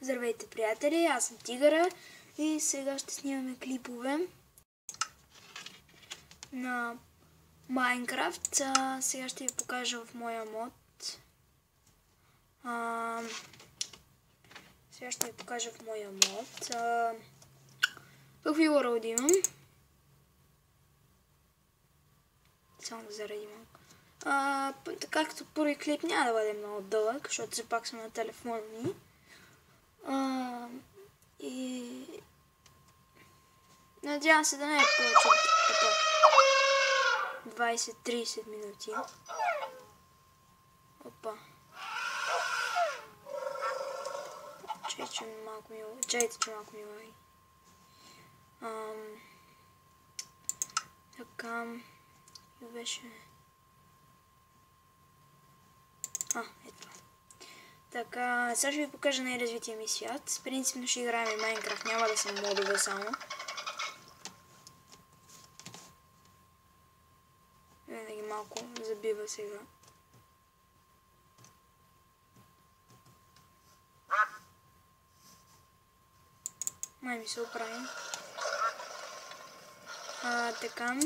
Здравейте, приятели, аз съм Тигъра и сега ще снимаме клипове на Майнкрафт. Сега ще ви покажа в моя мод. Какви уроди имам? Само да заради малко. Както първи клип няма да бъде много дълъг, защото все пак съм на телефона ми. И надявам се да не е повече от 20-30 минути. Опа. Чайте, че малко ми лаги. Така. И беше... ето. Така, сега ще ви покажа най-развития ми свят. Принципно ще играем и Майнкрафт, няма да съм модове само. Винаги малко забива сега. Май ми се оправи. Така,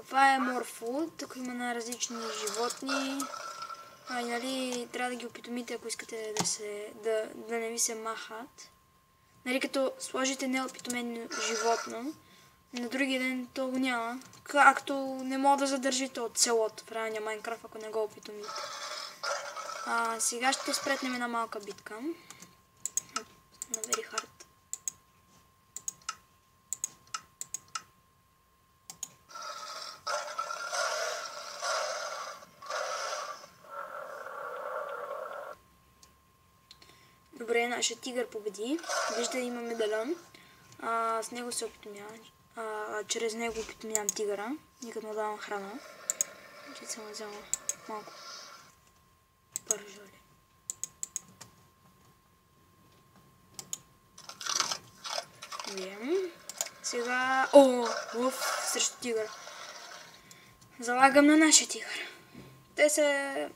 това е More Food, тук има на различни животни. Нали, трябва да ги опитомите, ако искате да не ви се махат. Нали, като сложите неопитомено животно, на другия ден то го няма. Както не мога да задържите от селото в реалния Майнкрафт, ако не го опитомите. Сега ще спретнем една малка битка. На Very Hard. Добре, нашия тигър победи. Вижда, има медальон. С него се опитомявам. Чрез него опитомявам тигъра. Никъде му давам храна. Ще съм взема малко пържоли. Вием. Сега... срещу тигър. Залагам на нашия тигър. Те се...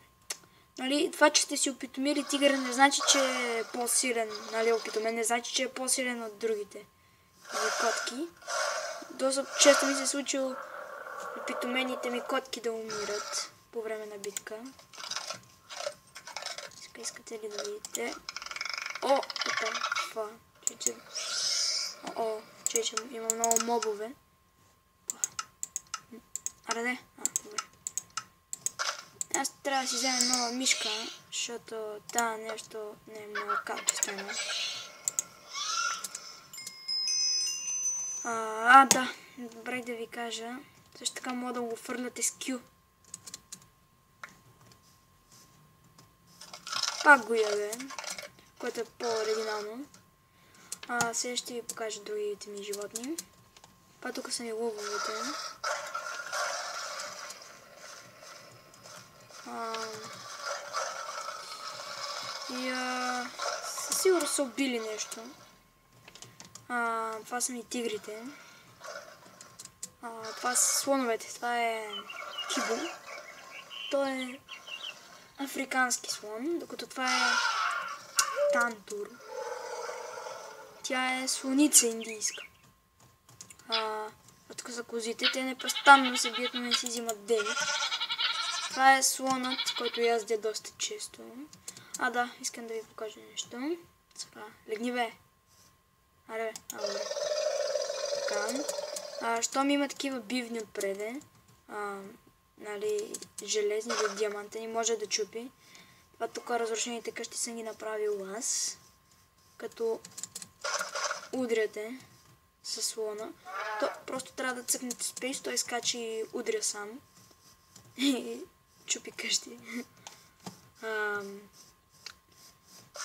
Нали, това, че сте си опитомили тигъра, не значи, че е по-силен. Нали, опитомен, не значи, че е по-силен от другите котки. Доста често ми се е случило опитомените ми котки да умират по време на битка. Искате ли да видите? Че има много мобове. Добре. Аз трябва да си взема нова мишка, защото това нещо не е много качествено. Да, добре да ви кажа. Също така мога да го фърляте с Q. Пак го яде, което е по-оригинално. Сега ще ви покажа другите ми животни. Тук са ми лъвовете. Със сигурност са убили нещо. Това са ми тигрите. Това са слоновете. Това е кибо. Той е африкански слон, докато това е тантур. Тя е слоница индийска. Тук са козите. Те непрестанно се бият, но не си взимат дели. Това е слонът, който яздя доста често. Да, искам да ви покажа нещо. Легни бе. Добре. Така. Щом има такива бивни отпреде, нали, железни или диамантени, може да чупи. Това тук разрушените къщи съм ги направил аз. Като удряте със слона. То просто трябва да цъкнете спейс, той скача и удря сам. И чупи къщи.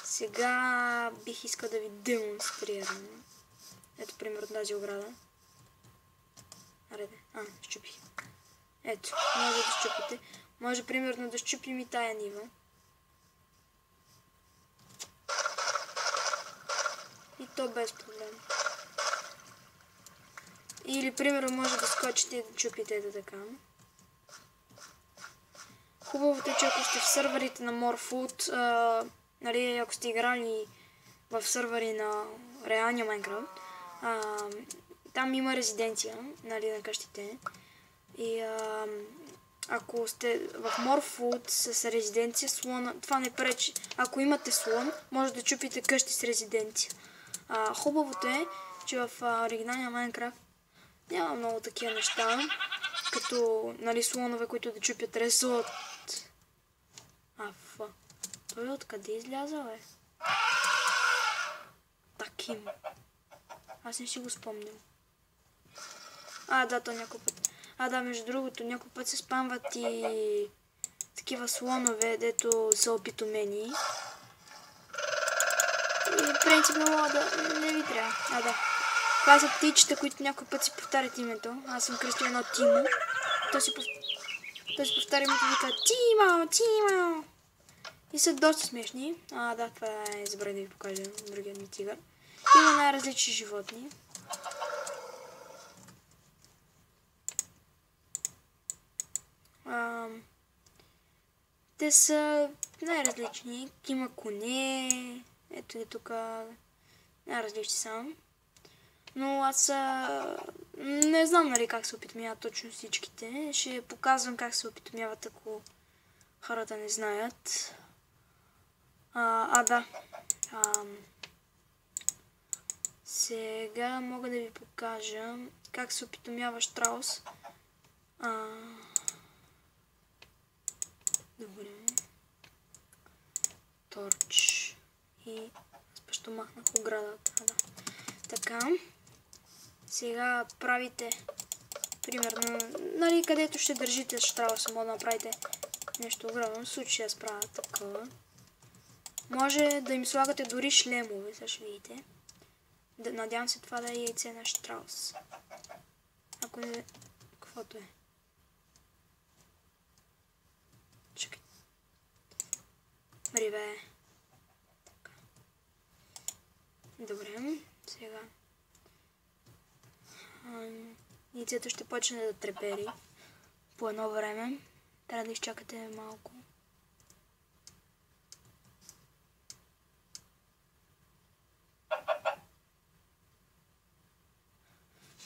Сега бих искал да ви демонстрирам. Ето пример от тази ограда. Щупих. Ето, може да щупите. Може примерно да щупим и тая нива. И то без проблем. Или примерно може да скочите и да чупите ето така. Хубавото е, че ако сте в сървърите на More Food, нали, ако сте играли в сървъри на реалния Майнкрафт. Там има резиденция, нали, на къщите. И ако сте в Morphwood с резиденция, слона, това не пречи. Ако имате слон, може да чупите къщи с резиденция. Хубавото е, че в оригиналния Майнкрафт няма много такива неща, като, нали, слонове, които да чупят резот. Той откъде изляза, бе? Таким. Аз не си го спомням. Да, то някой път. Да, между другото, някой път се спамват и такива слонове, дето са опитомени. И принципно не ви трябва. Да. Това са птичета, които някой път си повтарят името. Аз съм кръстил едно Тимо. Той си повтаря името и вика Тимо. И са доста смешни. Да, това е, забравя да ви покажа другият ми тигър. Има най-различни животни. Те са най-различни. Има коне. Ето ги тук. Най-различни са. Но аз не знам, нали, как се опитомяват точно всичките. Ще показвам как се опитомяват, ако хората не знаят. Да. Сега мога да ви покажа как се опитомява щраус. Добре. Торч. И аз ще махнах оградата. Така. Сега правите, примерно, нали, където ще държите щрауса, може да направите нещо огромно. В случая аз правя такова. Може да им слагате дори шлемове, сега ще видите. Надявам се това да е яйце на щраус. Ако не... Каквото е. Чакай. Рибе. Така. Добре. Сега. Яйцето ще почне да трепери по едно време. Трябва да изчакате малко.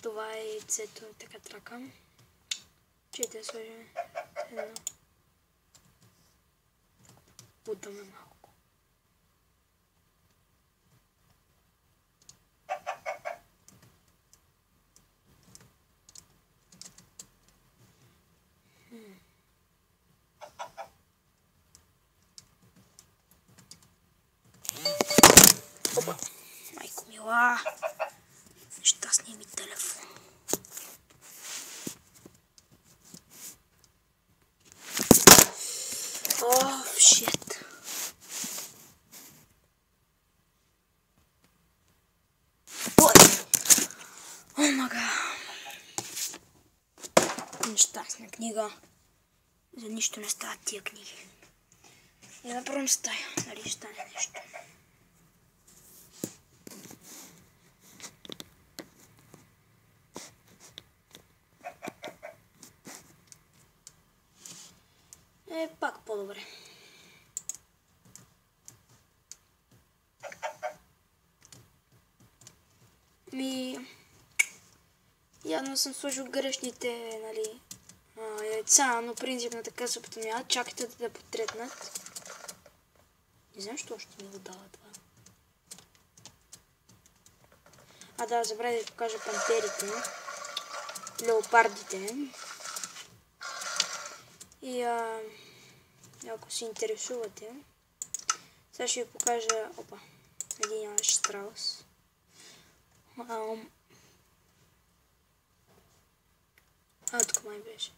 Това е яйцето, така тракам. Чете да сложим едно. Бутаме малко. Опа! Майко мила! Щастния ми телефон. Shit. Мага. Нещастна книга. За нищо не стават тия книги. Я направим стая, нали ще стане нещо. Пак по-добре. Явно съм сложил грешните, нали, яйца, но принципно така се опитомяват. Чакайте да потретнат. Не знам, що още ми го дава това. Да, забравя да ви покажа пантерите, леопардите. И ако се интересувате, сега ще ви покажа, един наш щраус. Тук май беше.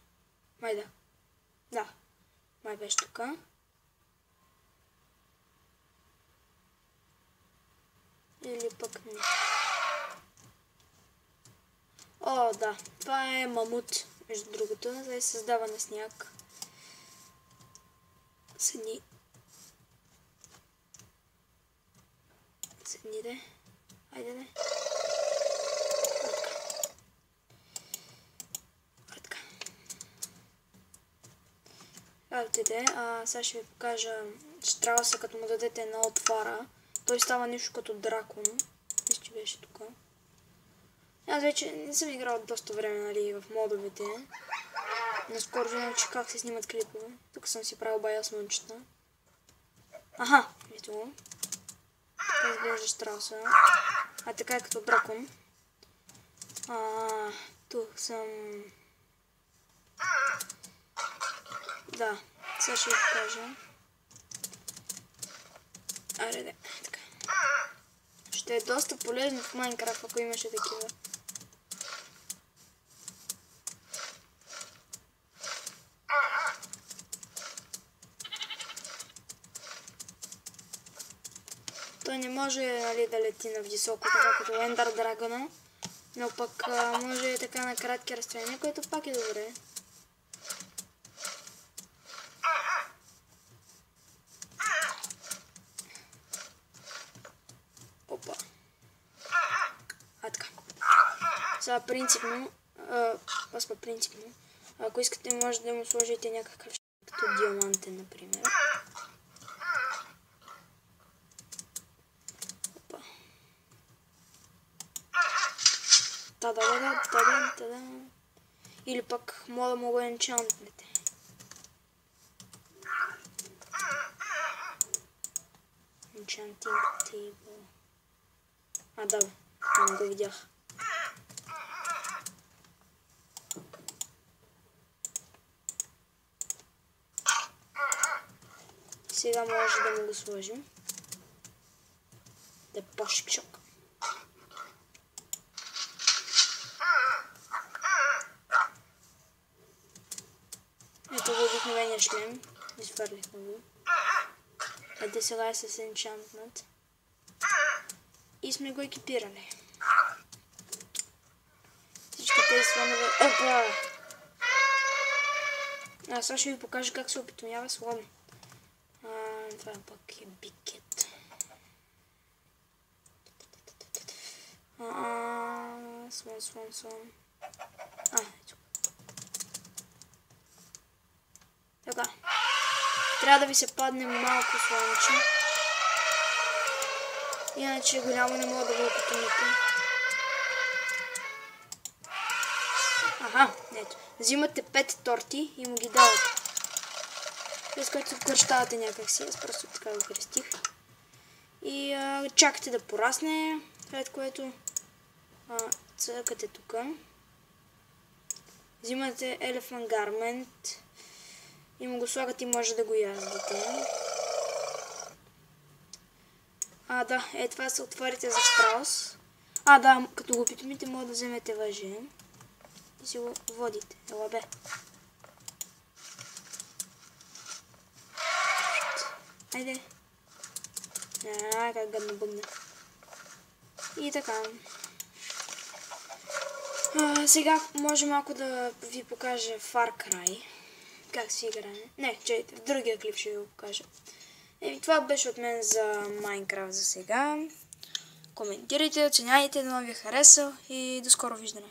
Май да. Да. Май беше тук. Или пък не. Да. Това е мамут, между другото. Да се създава на сняг. Седни. Седни, де. Айде, де. Както и да е, сега ще ви покажа щрауса, като му дадете една отвора той става нещо като дракон. Мисля, че беше тук. Аз вече не съм играл доста време, нали, в модовете. Наскоро се научих как се снимат клипове. Тук съм си правил бая слънчета. Аха, ето го. Така изглежда Штрауса. А така е като дракон. Тук съм... Да, сега ще ви покажа. Аре, да, така. Ще е доста полезно в Майнкрафт, ако имаше такива. Той не може, нали, да лети на високо, така като Ендър Драгона, но пък може така на кратки разстояния, което пак е добре. Опа. Така. Сега принципно, ако искате, може да му сложите някакъв като диамантен, например. Опа. Та-да. Или пък мога да му го енчантнете. Enchanting table. Да, не го видях. Сега може да му го сложим. Да пошик-шок. Ето го обикновения шлем. Изфърлихме го. Ето сега е с енчантнат. И сме го екипирали. Всички тези слонове... Опа! Сега ще ви покажа как се опитомява слон. Това пък е бикет. Слон. Ето. Така. Трябва да ви се падне малко слънче. Иначе голямо не мога да го опитомите. Ето. Взимате 5 торти и му ги давате. След което се кръщавате някакси. Аз просто така го кръстих. И чакате да порасне. След което цъкате тук. Взимате Elephant Garment. И му го слагате и може да го яздите. Да, това са отворите за Штраус. Да, като го опитомите, може да вземете въже. И си го водите. Ела бе. Айде. Как гадно бъгна. И така. Сега може малко да ви покажа Far Cry. Как си играе. Не, чайте, в другия клип ще ви го покажа. Това беше от мен за Майнкрафт за сега. Коментирайте, оценяйте, да ви е харесал и до скоро виждане.